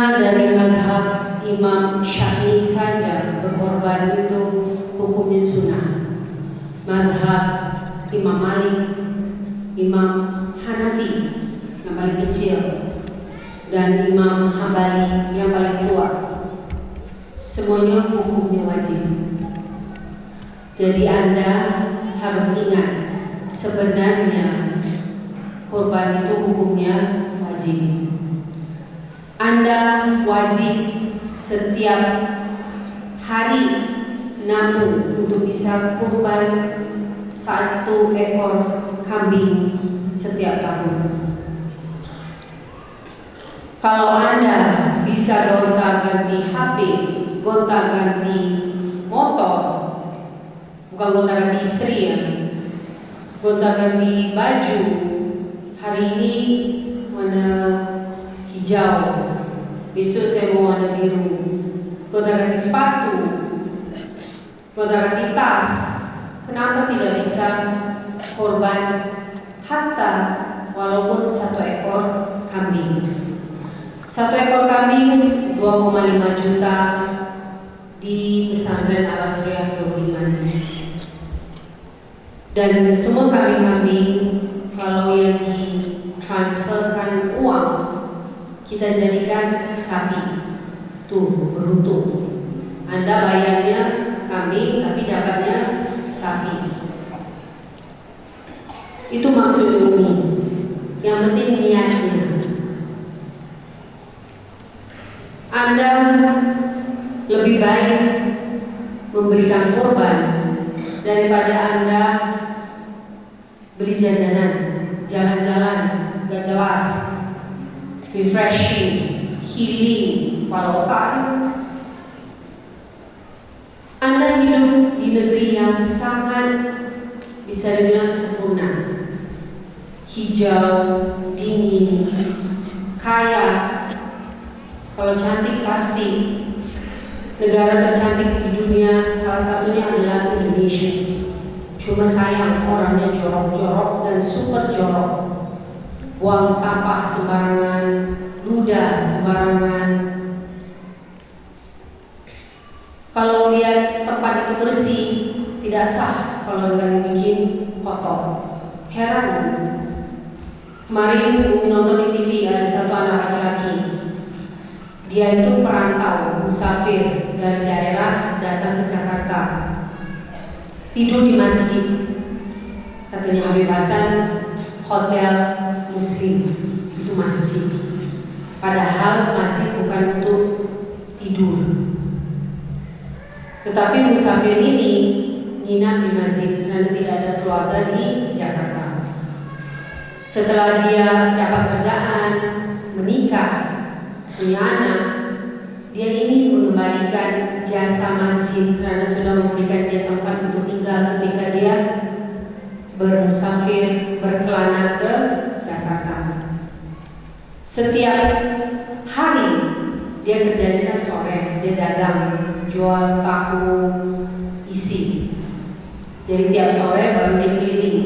Hanya dari mazhab Imam Syafi'i saja berkorban itu hukumnya sunnah. Mazhab Imam Malik, Imam Hanafi yang paling kecil, dan Imam Hambali yang paling tua, semuanya hukumnya wajib. Jadi Anda harus ingat, sebenarnya korban itu hukumnya wajib. Anda wajib setiap hari nabung untuk bisa kurban 1 ekor kambing setiap tahun. Kalau Anda bisa gonta-ganti HP, gonta-ganti motor, bukan gonta-ganti istri ya, gonta-ganti baju, hari ini warna hijau, besok saya mau warna biru, gonta-ganti sepatu, gonta-ganti tas, kenapa tidak bisa korban hatta walaupun 1 ekor kambing? 1 ekor kambing 2,5 juta di pesantren Al-Asriyah Budiman. Dan semua kambing-kambing kalau yang ditransferkan uang kita jadikan sapi, tuh beruntung. Anda bayarnya kambing tapi dapatnya sapi. Itu maksud Umi. Yang penting niatnya. Anda lebih baik memberikan korban daripada Anda beli jajanan, jalan-jalan gak jelas, refreshing, healing, otak. Anda hidup di negeri yang sangat bisa dibilang sempurna, hijau, dingin, kaya. Kalau cantik pasti negara tercantik di dunia salah satunya adalah Indonesia. Cuma sayang orangnya jorok-jorok dan super jorok. Buang sampah sembarangan, ludah sembarangan. Kalau lihat tempat itu bersih, tidak sah kalau nggak bikin kotor. Heran. Kemarin nonton di TV ada satu anak laki-laki. Dia itu perantau, musafir dari daerah datang ke Jakarta, tidur di masjid. Katanya Habib Hasan, hotel Muslim itu masjid. Padahal masjid bukan untuk tidur. Tetapi musafir ini nginap di masjid dan tidak ada keluarga di Jakarta. Setelah dia dapat kerjaan, menikah, punya anak, dia ingin mengembalikan jasa masjid karena sudah memberikan dia tempat untuk tinggal ketika dia bermusafir berkelana ke Jakarta. Setiap hari dia kerjanya kan sore, dia dagang, jual tahu isi. Jadi tiap sore baru dia keliling.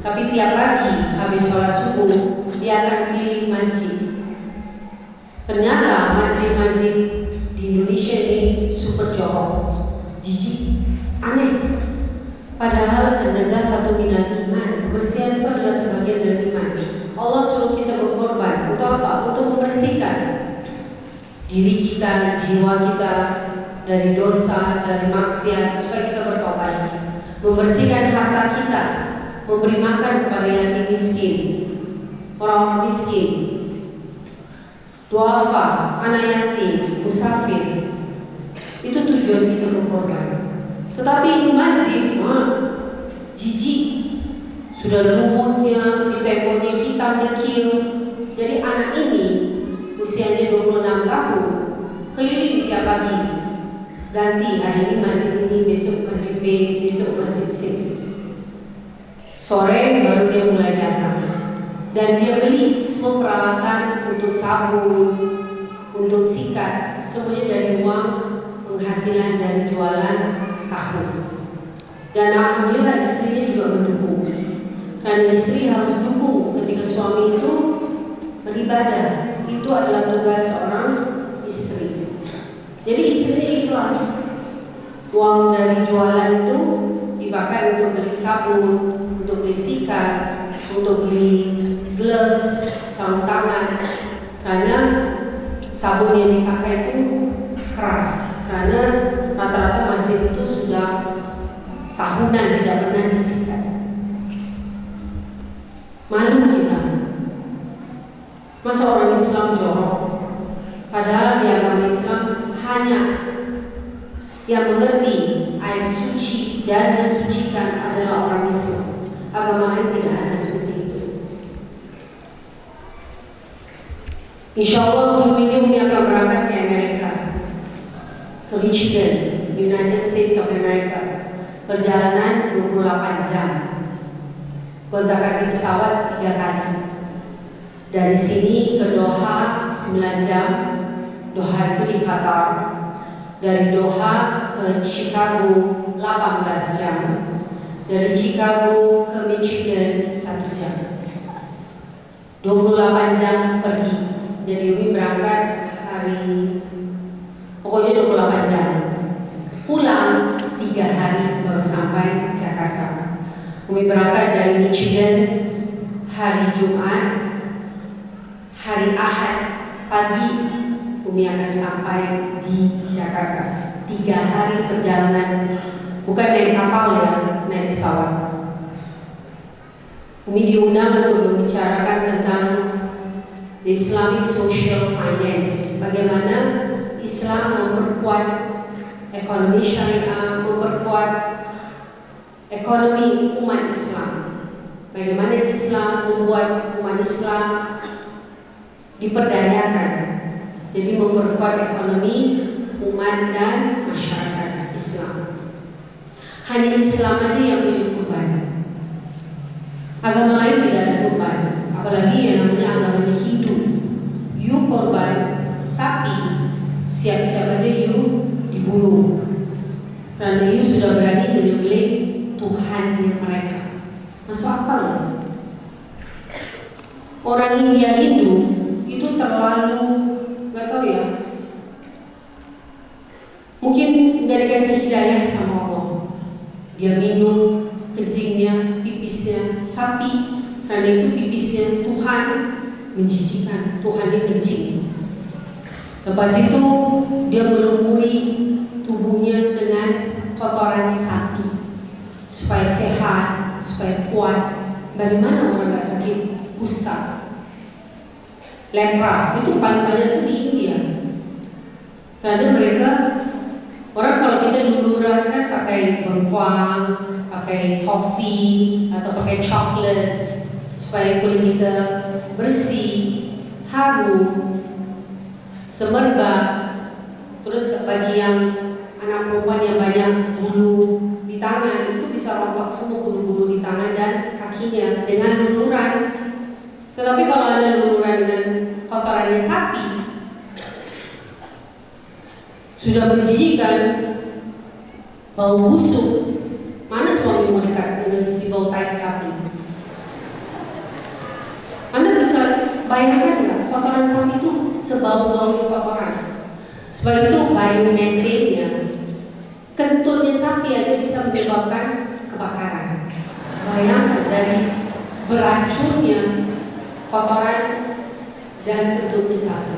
Tapi tiap pagi habis sholat subuh dia akan keliling masjid. Ternyata masjid-masjid di Indonesia ini super jorok, jijik, aneh. Padahal an-nadhafatu minal iman, kebersihan itu adalah sebagian dari iman. Allah suruh kita berkorban untuk apa? Untuk membersihkan diri kita, jiwa kita dari dosa, dari maksiat, supaya kita bertobat. Membersihkan harta kita, memberi makan kepada yatim miskin, orang-orang miskin, duafa, anak yatim, musafir. Itu tujuan kita berkorban. Tetapi ini masjid, jijik, sudah lumutnya, di temboknya hitam dekil. Jadi anak ini usianya 26 tahun, keliling tiap pagi, ganti hari ini masjid ini, besok masjid B, besok masjid C. Sore baru dia mulai datang. Dan dia beli semua peralatan untuk sabun, untuk sikat, semuanya dari uang penghasilan dari jualan tahu. Dan alhamdulillah istrinya juga mendukung. Dan istri harus dukung ketika suami itu beribadah. Itu adalah tugas seorang Jadi istrinya ikhlas. Uang dari jualan itu dipakai untuk beli sabun, untuk beli sikat, untuk beli gloves, sarung tangan. Karena sabun yang dipakai itu keras, karena rata-rata mesin itu sudah tahunan tidak pernah disikat. Malu kita. Masa orang Islam jorok? Padahal di agama Islam hanya yang mengerti air suci dan mensucikan adalah orang Islam. Agama lain tidak ada seperti itu. Insya Allah minggu ini Umi akan berangkat ke Amerika, ke Michigan, United States of America. Perjalanan 28 jam. Gonta-ganti pesawat 3 kali. Dari sini ke Doha 9 jam. Doha itu di Qatar. Dari Doha ke Chicago 18 jam. Dari Chicago ke Michigan 1 jam. 28 jam pergi. Jadi Umi berangkat pokoknya 28 jam. Pulang 3 hari baru sampai Jakarta. Umi berangkat dari Michigan hari Jumat. Hari Ahad pagi Umi akan sampai di Jakarta. 3 hari perjalanan, bukan naik kapal ya, naik pesawat. Umi diundang untuk membicarakan tentang Islamic Social Finance, bagaimana Islam memperkuat ekonomi syariah, memperkuat ekonomi umat Islam. Bagaimana Islam membuat umat Islam diperdayakan, jadi memperkuat ekonomi umat dan masyarakat Islam. Hanya Islam aja yang punya kurban. Agama lain tidak ada kurban, apalagi yang namanya agamanya Hindu. You korban sapi, siap-siap aja you dibunuh, karena you sudah berani menyembelih Tuhannya mereka. Masuk akal? Orang India Hindu itu terlalu, nggak tahu ya, mungkin nggak dikasih hidayah sama Allah. Dia minum kencingnya, pipisnya sapi, karena itu pipisnya Tuhan menjijikan, Tuhannya kencing. Lepas itu dia melumuri tubuhnya dengan kotoran sapi supaya sehat, supaya kuat. Bagaimana orang nggak sakit kusta? Lepra itu paling banyak itu di India. Karena mereka, orang kalau kita luluran kan pakai bengkuang, pakai kopi atau pakai coklat supaya kulit kita bersih, harum, semerbak. Terus bagi yang anak perempuan yang banyak bulu di tangan, itu bisa rontok semua bulu-bulu di tangan dan kakinya dengan luluran. Tetapi kalau ada luluran dengan kotorannya sapi, sudah menjijikan, bau busuk. Mana suami mau dekat dengan si bau tai sapi? Anda bisa bayangkan nggak, kotoran sapi itu sebau-bau kotoran. Sebab itu biometannya, kentutnya sapi aja bisa menyebabkan kebakaran. Bayangkan dari beracunnya kotoran dan kentutnya sapi.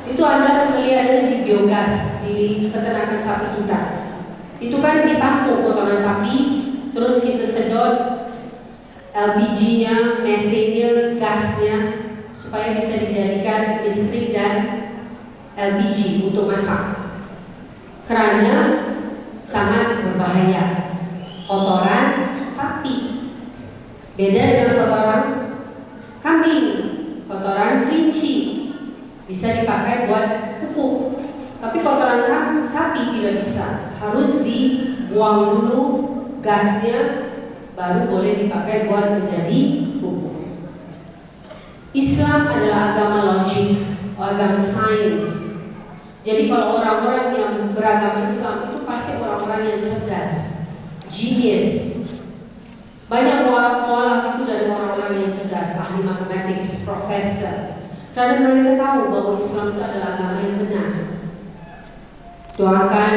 Itu Anda lihat di biogas di peternakan sapi kita. Itu kan ditampung kotoran sapi, terus kita sedot LPG-nya, metannya, gasnya, supaya bisa dijadikan listrik dan LPG untuk masak. Karena sangat berbahaya kotoran sapi. Beda dengan kotoran kambing, kotoran kelinci bisa dipakai buat pupuk. Tapi kotoran sapi tidak bisa, harus dibuang dulu gasnya, baru boleh dipakai buat menjadi pupuk. Islam adalah agama logik, agama sains. Jadi kalau orang-orang yang beragama Islam itu pasti orang-orang yang cerdas, genius. Banyak mualaf itu dari orang-orang yang cerdas, ahli matematik, profesor. Karena mereka tahu bahwa Islam itu adalah agama yang benar. Doakan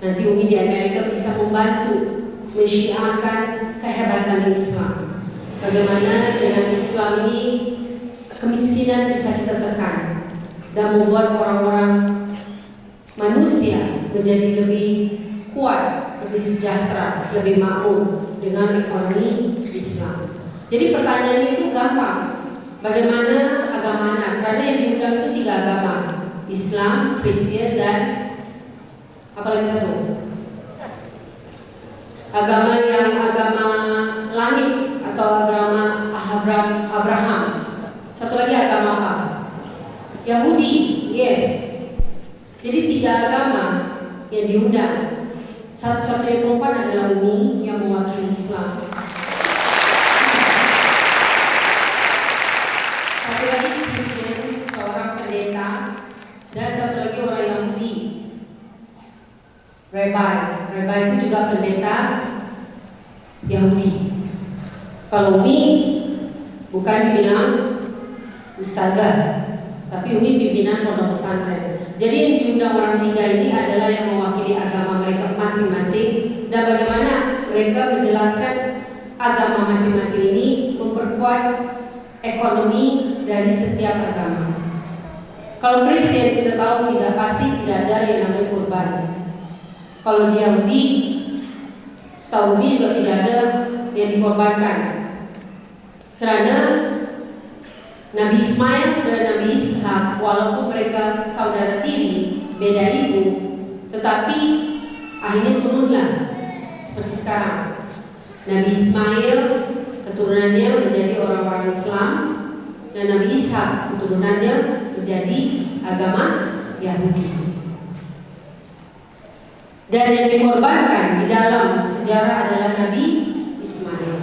nanti Umi di Amerika bisa membantu mensyiarkan kehebatan Islam. Bagaimana dengan Islam ini kemiskinan bisa kita tekan dan membuat orang-orang manusia menjadi lebih kuat, lebih sejahtera, lebih makmur dengan ekonomi Islam. Jadi pertanyaannya itu gampang. Bagaimana agama anak? Karena yang diundang itu 3 agama, Islam, Kristen, dan apalagi satu? Agama langit atau agama Abraham. Satu lagi agama apa? Yahudi. Yes. Jadi 3 agama yang diundang. Satu-satunya perempuan adalah Umi yang mewakili Islam. Satu lagi Kristen, seorang pendeta, dan satu lagi orang Yahudi, Rabbi itu juga pendeta Yahudi. Kalau Umi bukan dibilang ustazah, tapi Umi pimpinan pondok pesantren. Jadi yang diundang orang 3 ini adalah yang mewakili agama mereka masing-masing, dan bagaimana mereka menjelaskan agama masing-masing ini memperkuat ekonomi dari setiap agama. Kalau Kristen kita tahu pasti tidak ada yang namanya kurban. Kalau di Yahudi, setahu Umi juga tidak ada yang dikorbankan. Karena Nabi Ismail dan Nabi Ishak, walaupun mereka saudara tiri, beda ibu, tetapi akhirnya turunlah seperti sekarang. Nabi Ismail keturunannya menjadi orang-orang Islam, dan Nabi Ishak keturunannya menjadi agama Yahudi. Dan yang dikorbankan di dalam sejarah adalah Nabi Ismail.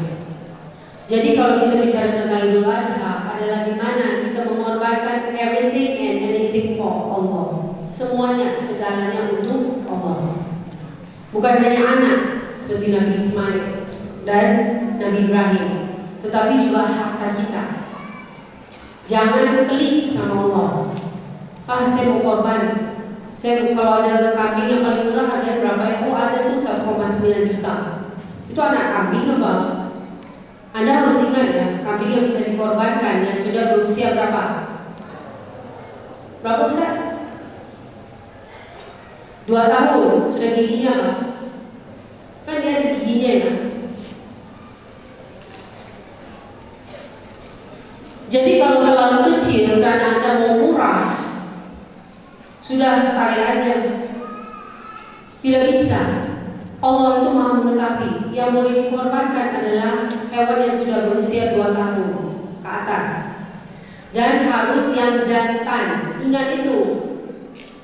Jadi kalau kita bicara tentang Idul Adha adalah di mana kita mengorbankan everything and anything for Allah. Semuanya, segalanya untuk Allah. Bukan hanya anak seperti Nabi Ismail dan Nabi Ibrahim, tetapi juga harta kita. Jangan pelit sama Allah. Saya mau korban. Kalau ada kambing yang paling murah harganya berapa? Oh ada tuh 1,9 juta. Itu anak kambing apa? Anda harus ingat ya, kambing yang bisa dikorbankan yang sudah berusia berapa? Berapa Ustaz? 2 tahun, sudah giginya apa? Kan dia ada giginya ya. Jadi kalau terlalu kecil karena Anda mau murah, sudah tarik aja. Tidak bisa. Allah itu maha mengetahui. Yang boleh dikorbankan adalah hewan yang sudah berusia 2 tahun ke atas, dan harus yang jantan. Ingat itu.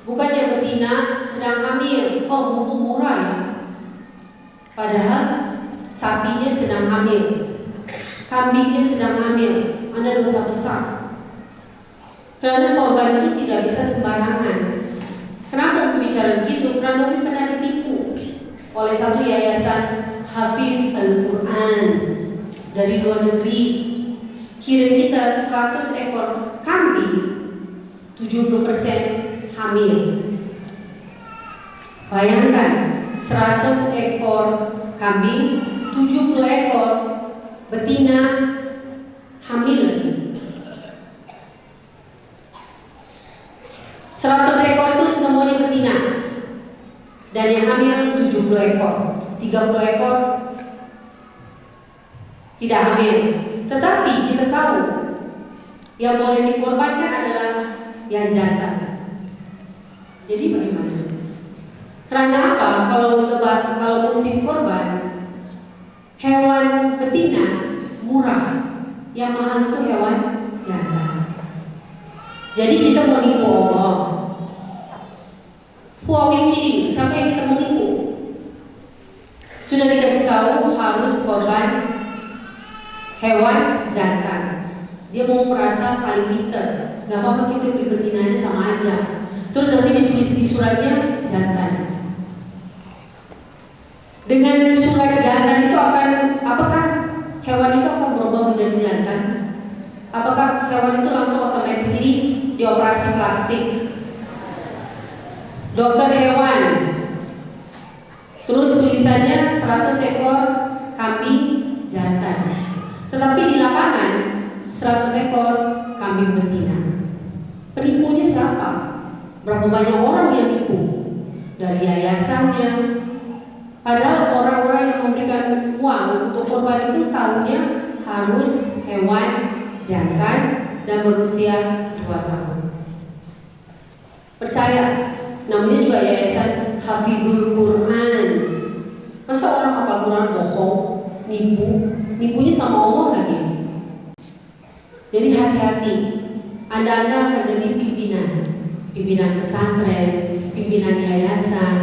Bukan yang betina sedang hamil. Oh mumpung murah ya. Padahal sapinya sedang hamil, kambingnya sedang hamil. Anda dosa besar. Karena korban itu tidak bisa sembarangan. Kenapa bicara begitu? Karena kami pernah ditipu oleh satu yayasan Hafiz Al-Quran dari luar negeri. Kirim kita 100 ekor kambing, 70% hamil. Bayangkan 100 ekor kambing, 70 ekor betina hamil lagi. 100 ekor itu semuanya betina, dan yang hamil 70 ekor, 30 ekor tidak hamil. Tetapi kita tahu yang boleh dikorbankan adalah yang jantan. Jadi bagaimana? Karena apa? Kalau musim korban, hewan betina murah, yang mahal itu hewan jantan. Jadi kita mau nipu Allah. Huawei kidding, siapa yang kita mau nipu? Sudah dikasih tahu harus korban hewan jantan. Dia mau merasa paling pintar. Gak apa-apa kita beli betina aja sama aja. Terus nanti ditulis di suratnya jantan. Dengan surat jantan itu akan, apakah hewan itu akan berubah menjadi jantan? Apakah hewan itu langsung automatically dioperasi plastik? dokter hewan. Terus tulisannya 100 ekor kambing jantan. Tetapi di lapangan 100 ekor kambing betina. Penipunya siapa? Berapa banyak orang yang nipu? Dari yayasannya. Padahal orang-orang yang memberikan uang untuk korban itu tahunya harus hewan jantan dan berusia 2 tahun. Percaya, namanya juga yayasan Hafizul Quran. Masa orang hafal Quran bohong, nipunya sama Allah lagi. Jadi hati-hati, Anda akan jadi pimpinan pesantren, pimpinan yayasan,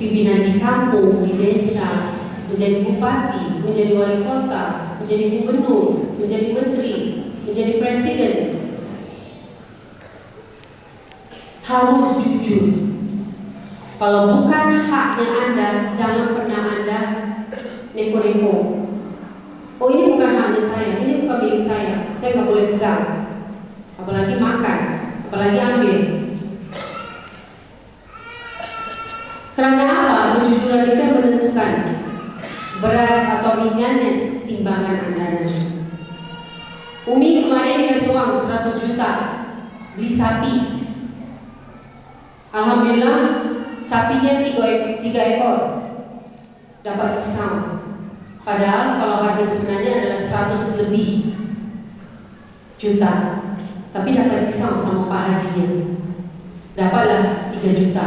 pimpinan di kampung, di desa, menjadi bupati, menjadi wali kota, menjadi gubernur, menjadi menteri, menjadi presiden. Harus jujur. Kalau bukan haknya Anda, jangan pernah Anda neko-neko. Oh, ini bukan haknya saya, ini bukan milik saya nggak boleh pegang. Apalagi makan, apalagi ambil. Karena apa? Kejujuran itu menentukan berat atau ringannya timbangan Anda nanti. Umi kemarin dikasih uang 100 juta beli sapi. Alhamdulillah sapinya 3 ekor dapat diskon. Padahal kalau harga sebenarnya adalah 100 lebih juta, tapi dapat diskon sama Pak Hajinya. Dapatlah 3 juta.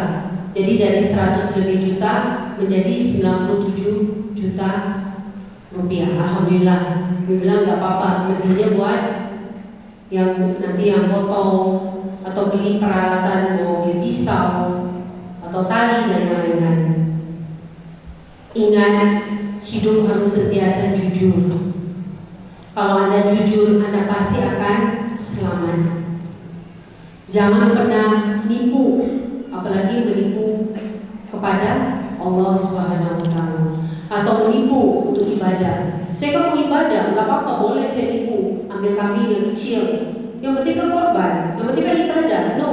Jadi dari 100 lebih juta menjadi 97 juta rupiah. Alhamdulillah. Dia bilang nggak apa-apa, lebihnya buat yang nanti yang potong atau beli peralatan, mau beli pisau atau tali dan yang lain-lain. Ingat, hidup harus sentiasa jujur. Kalau Anda jujur, Anda pasti akan selamat. Jangan pernah nipu, apalagi menipu kepada Allah Subhanahu wa Ta'ala, atau menipu untuk ibadah. Saya kan mau ibadah, nggak apa-apa, boleh saya nipu, ambil kambing yang kecil. Yang penting kan korban, yang penting kan ibadah. No,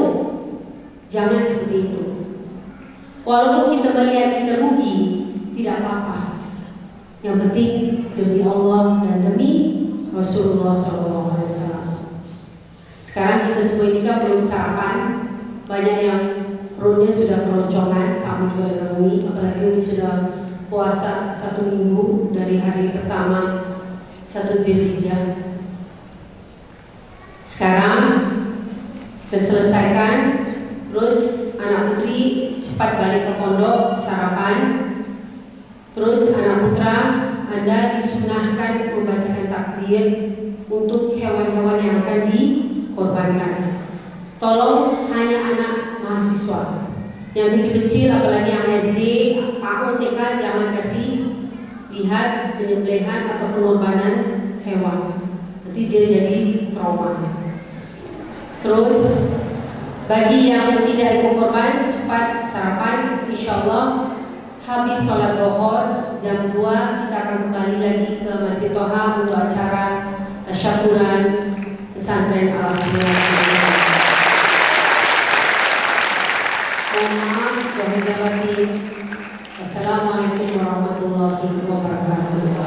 jangan seperti itu. Walaupun kita melihat kita rugi, tidak apa-apa. Yang penting demi Allah dan demi Rasulullah SAW. Sekarang kita semua ini kan belum sarapan, banyak yang perutnya sudah keroncongan, sama juga dengan Umi. Apalagi Umi sudah puasa 1 minggu dari hari pertama 1 Dzulhijjah. Sekarang kita selesaikan, terus anak putri cepat balik ke pondok sarapan. Terus anak putra Anda disunahkan membacakan takbir untuk hewan-hewan yang akan dikorbankan. Tolong hanya anak mahasiswa. Yang kecil-kecil, apalagi yang SD, PAUD, TK, jangan kasih lihat penyembelihan atau pengorbanan hewan. Nanti dia jadi trauma. Terus bagi yang tidak ikut korban, cepat sarapan. Insya Allah habis sholat Zuhur jam 2 kita akan kembali lagi ke Masjid Toha untuk acara tasyakuran pesantren Al-Sunnah. Mohon maaf lahir dan batin. Wassalamualaikum warahmatullahi wabarakatuh.